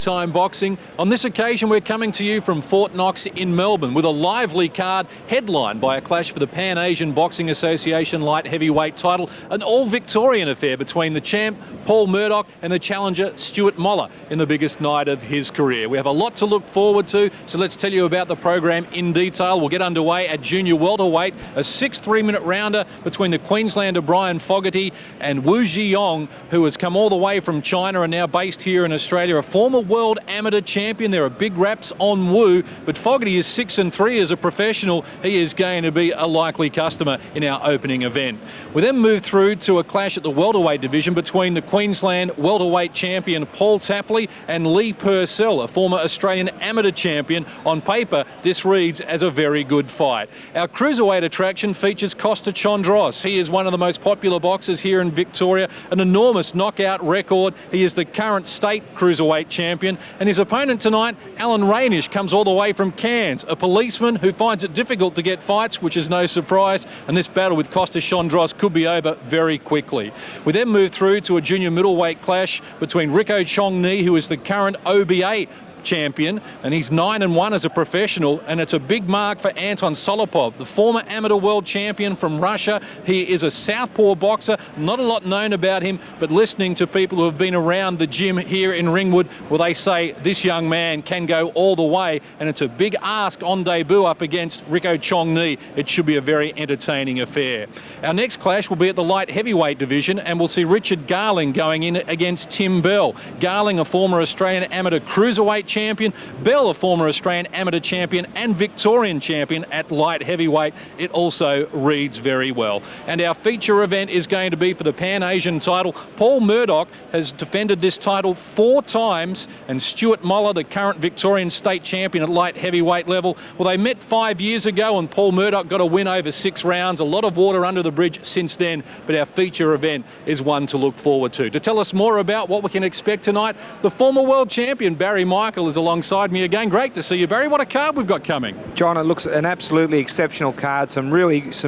Time boxing. On this occasion, we're coming to you from Fort Knox in Melbourne with a lively card headlined by a clash for the Pan Asian Boxing Association light heavyweight title, an all-Victorian affair between the champ Paul Murdoch and the challenger Stuart Moller in the biggest night of his career. We have a lot to look forward to, so let's tell you about the program in detail. We'll get underway at junior welterweight, a 6 3-minute rounder between the Queenslander Brian Fogarty and Wu Ziyong, who has come all the way from China and now based here in Australia, a former world amateur champion. There are big raps on Wu, but Fogarty is 6-3 as a professional. He is going to be a likely customer in our opening event. We then move through to a clash at the welterweight division between the Queensland welterweight champion Paul Tapley and Lee Purcell, a former Australian amateur champion. On paper, this reads as a very good fight. Our cruiserweight attraction features Costa Chondros. He is one of the most popular boxers here in Victoria, an enormous knockout record. He is the current state cruiserweight champion. And his opponent tonight, Alan Rainish, comes all the way from Cairns, a policeman who finds it difficult to get fights, which is no surprise, and this battle with Costa Chondros could be over very quickly. We then move through to a junior middleweight clash between Rico Chong-Ni, who is the current OBA champion, and he's 9-1 as a professional, and it's a big mark for Anton Solopov, the former amateur world champion from Russia. He is a southpaw boxer, not a lot known about him, but listening to people who have been around the gym here in Ringwood, well, they say this young man can go all the way, and it's a big ask on debut up against Rico Chong-Ni. It should be a very entertaining affair. Our next clash will be at the light heavyweight division, and we'll see Richard Garling going in against Tim Bell. Garling, a former Australian amateur cruiserweight champion, Bell, a former Australian amateur champion and Victorian champion at light heavyweight. It also reads very well. And our feature event is going to be for the Pan Asian title. Paul Murdoch has defended this title 4 times, and Stuart Moller, the current Victorian state champion at light heavyweight level, well, they met 5 years ago and Paul Murdoch got a win over 6 rounds. A lot of water under the bridge since then, but our feature event is one to look forward to. To tell us more about what we can expect tonight, the former world champion Barry Michael is alongside me again. Great to see you, Barry. What a card we've got coming. John, it looks an absolutely exceptional card. Some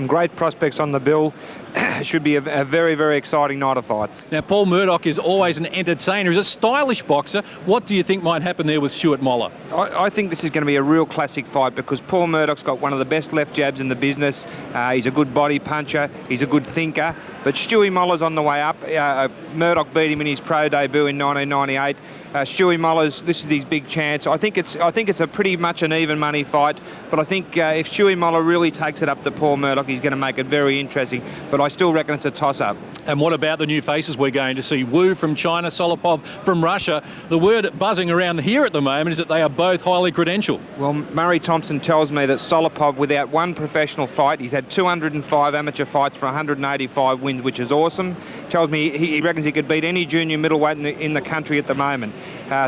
great prospects on the bill. It should be a very, very exciting night of fights. Now, Paul Murdoch is always an entertainer. He's a stylish boxer. What do you think might happen there with Stuart Moller? I think this is going to be a real classic fight because Paul Murdoch's got one of the best left jabs in the business. He's a good body puncher. He's a good thinker. But Stewie Moller's on the way up. Murdoch beat him in his pro debut in 1998. Stewie Moller's, this is his big chance. I think it's a pretty much an even money fight, but I think if Stewie Moller really takes it up to Paul Murdoch, he's going to make it very interesting. But I still reckon it's a toss-up. And what about the new faces we're going to see? Wu from China, Solopov from Russia. The word buzzing around here at the moment is that they are both highly credentialed. Well, Murray Thomson tells me that Solopov, without one professional fight, he's had 205 amateur fights for 185 wins, which is awesome. Tells me he reckons he could beat any junior middleweight in the country at the moment.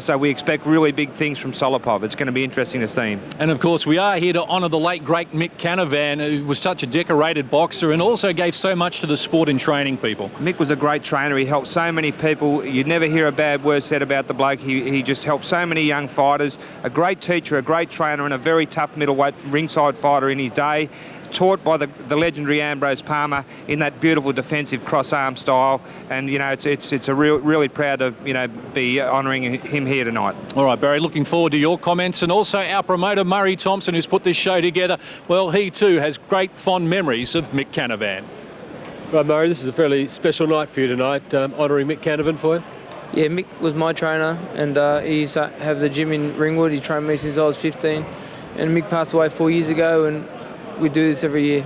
So we expect really big things from Solopov. It's going to be interesting to see him. And of course, we are here to honour the late, great Mick Canavan, who was such a decorated boxer and also gave so much to the sport in training people. Mick was a great trainer. He helped so many people. You'd never hear a bad word said about the bloke. He just helped so many young fighters. A great teacher, a great trainer, and a very tough middleweight ringside fighter in his day. Taught by the legendary Ambrose Palmer in that beautiful defensive cross-arm style, and it's a really proud to be honouring him here tonight. All right, Barry, looking forward to your comments, and also our promoter Murray Thomson, who's put this show together. Well, he too has great fond memories of Mick Canavan. Right, Murray, this is a fairly special night for you tonight, honouring Mick Canavan for you. Yeah, Mick was my trainer, and he's have the gym in Ringwood. He trained me since I was 15, and Mick passed away 4 years ago, and we do this every year.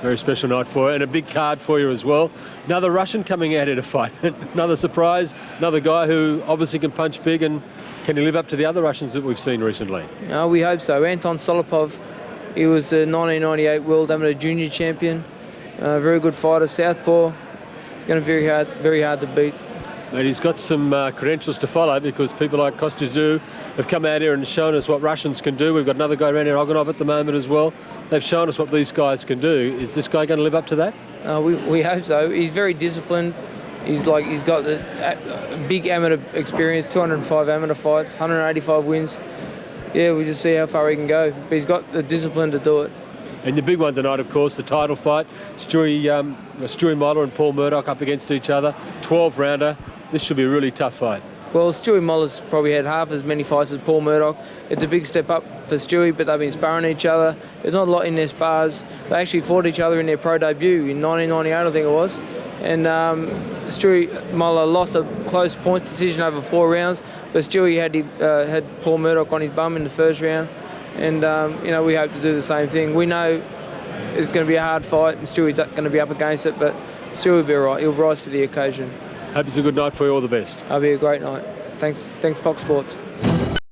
Very special night for you, and a big card for you as well. Another Russian coming out here to fight. Another surprise, another guy who obviously can punch big, and can he live up to the other Russians that we've seen recently? We hope so. Anton Solopov, he was the 1998 World Amateur Junior Champion. Very good fighter, southpaw. It's going to be very hard to beat. And he's got some credentials to follow, because people like Kostyazov have come out here and shown us what Russians can do. We've got another guy around here, Oganov, at the moment as well. They've shown us what these guys can do. Is this guy going to live up to that? We hope so. He's very disciplined. He's got the big amateur experience, 205 amateur fights, 185 wins. Yeah, we just see how far he can go. But he's got the discipline to do it. And the big one tonight, of course, the title fight. Stewie Moller and Paul Murdoch up against each other. 12-rounder. This should be a really tough fight. Well, Stewie Moller's probably had half as many fights as Paul Murdoch. It's a big step up for Stewie, but they've been sparring each other. There's not a lot in their spars. They actually fought each other in their pro debut in 1998, I think it was. And Stewie Moller lost a close points decision over 4 rounds, but Stewie had Paul Murdoch on his bum in the first round. And, you know, we hope to do the same thing. We know it's going to be a hard fight and Stewie's going to be up against it, but Stewie will be all right. He'll rise for the occasion. Hope it's a good night for you. All the best. It'll be a great night. Thanks Fox Sports.